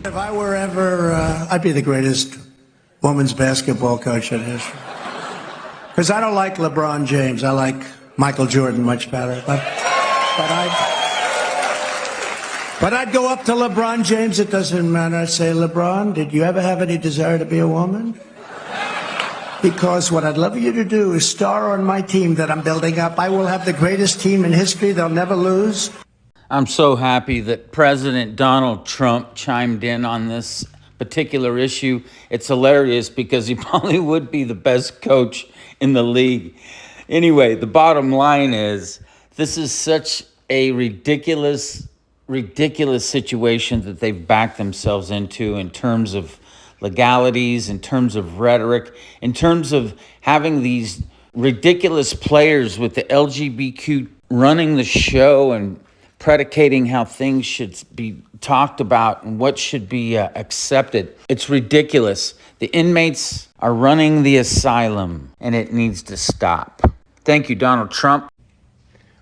If I were ever, I'd be the greatest women's basketball coach in history. Because I don't like LeBron James. I like Michael Jordan much better. But I'd go up to LeBron James. It doesn't matter. I'd say, LeBron, did you ever have any desire to be a woman? Because what I'd love you to do is star on my team that I'm building up. I will have the greatest team in history. They'll never lose. I'm so happy that President Donald Trump chimed in on this particular issue. It's hilarious because he probably would be the best coach in the league. Anyway, the bottom line is this is such a ridiculous situation that they've backed themselves into in terms of legalities, in terms of rhetoric, in terms of having these ridiculous players with the LGBTQ running the show and predicating how things should be talked about and what should be accepted. It's ridiculous. The inmates are running the asylum, and it needs to stop. Thank you, Donald Trump.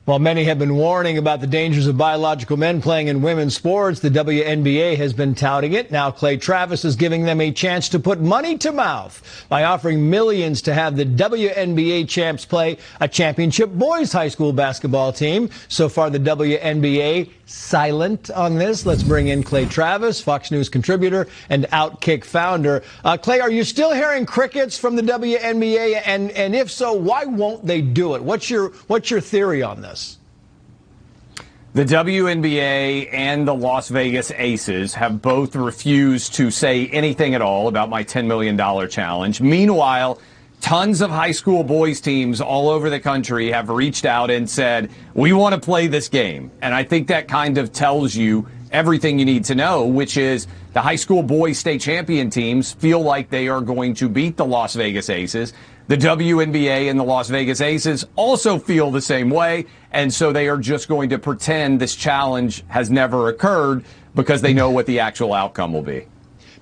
While many have been warning about the dangers of biological men playing in women's sports, the WNBA has been touting it. Now Clay Travis is giving them a chance to put money to mouth by offering millions to have the WNBA champs play a championship boys high school basketball team. So far, the WNBA silent on this. Let's bring in Clay Travis, Fox News contributor and Outkick founder. Clay, are you still hearing crickets from the WNBA? And if so, why won't they do it? What's your theory on this? The WNBA and the Las Vegas Aces have both refused to say anything at all about my $10 million challenge. Meanwhile, tons of high school boys teams all over the country have reached out and said, we want to play this game. And I think that kind of tells you everything you need to know, which is the high school boys state champion teams feel like they are going to beat the Las Vegas Aces. The WNBA and the Las Vegas Aces also feel the same way, and so they are just going to pretend this challenge has never occurred because they know what the actual outcome will be.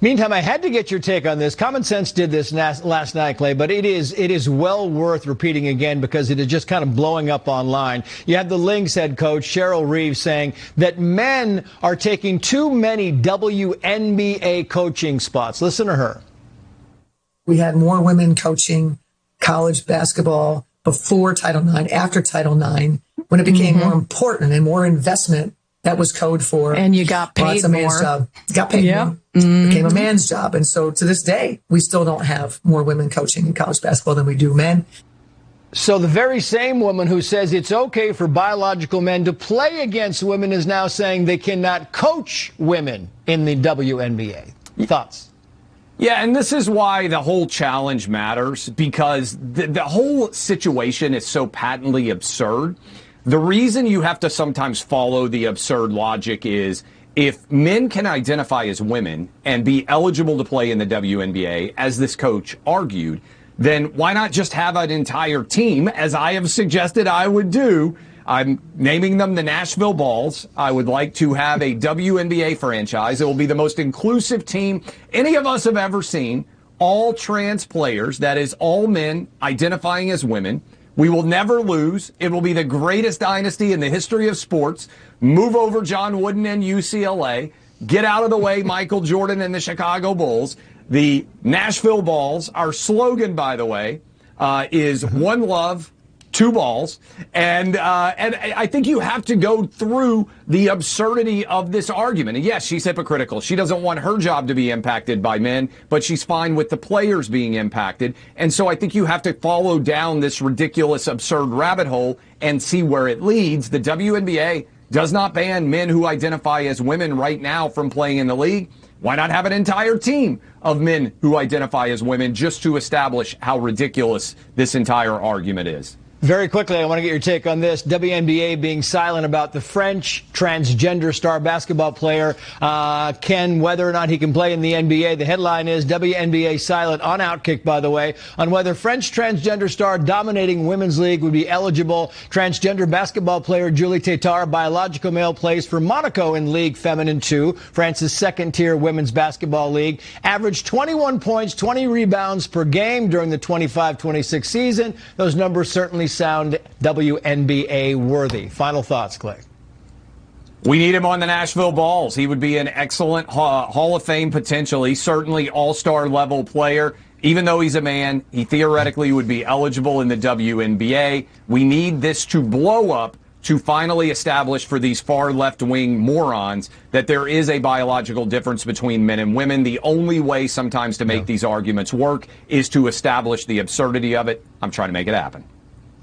Meantime, I had to get your take on this. Common Sense did this last night, Clay, but it is well worth repeating again because it is just kind of blowing up online. You have the Lynx head coach, Cheryl Reeves, saying that men are taking too many WNBA coaching spots. Listen to her. We had more women coaching college basketball before Title IX, after Title IX, when it became more important and more investment. That was code for. And you got paid more. Job. Got paid more. Became a man's job. And so to this day, we still don't have more women coaching in college basketball than we do men. So the very same woman who says it's okay for biological men to play against women is now saying they cannot coach women in the WNBA. Thoughts? Yeah, and this is why the whole challenge matters, because the whole situation is so patently absurd. The reason you have to sometimes follow the absurd logic is if men can identify as women and be eligible to play in the WNBA, as this coach argued, then why not just have an entire team, as I have suggested I would do? I'm naming them the Nashville Balls. I would like to have a WNBA franchise. It will be the most inclusive team any of us have ever seen. All trans players, that is all men identifying as women. We will never lose. It will be the greatest dynasty in the history of sports. Move over John Wooden and UCLA. Get out of the way Michael Jordan and the Chicago Bulls. The Nashville Balls, our slogan, by the way, is one love, two balls. And I think you have to go through the absurdity of this argument. And yes, she's hypocritical. She doesn't want her job to be impacted by men, but she's fine with the players being impacted. And so I think you have to follow down this ridiculous, absurd rabbit hole and see where it leads. The WNBA does not ban men who identify as women right now from playing in the league. Why not have an entire team of men who identify as women just to establish how ridiculous this entire argument is? Very quickly, I want to get your take on this. WNBA being silent about the French transgender star basketball player, whether or not he can play in the NBA. The headline is WNBA silent on Outkick, by the way, on whether French transgender star dominating women's league would be eligible. Transgender basketball player Julie Tétart, biological male, plays for Monaco in League Feminine 2, France's second-tier women's basketball league. Averaged 21 points, 20 rebounds per game during the 25-26 season. Those numbers certainly sound WNBA worthy. Final thoughts, Clay. We need him on the Nashville Balls. He would be an excellent Hall of Fame potential. He's certainly all-star level player. Even though he's a man, he theoretically would be eligible in the WNBA. We need this to blow up to finally establish for these far left-wing morons that there is a biological difference between men and women. The only way sometimes to make these arguments work is to establish the absurdity of it. I'm trying to make it happen.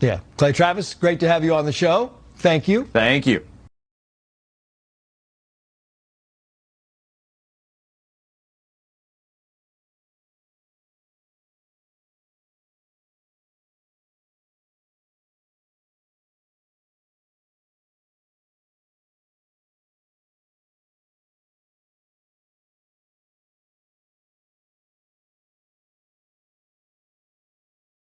Yeah. Clay Travis, great to have you on the show. Thank you. Thank you.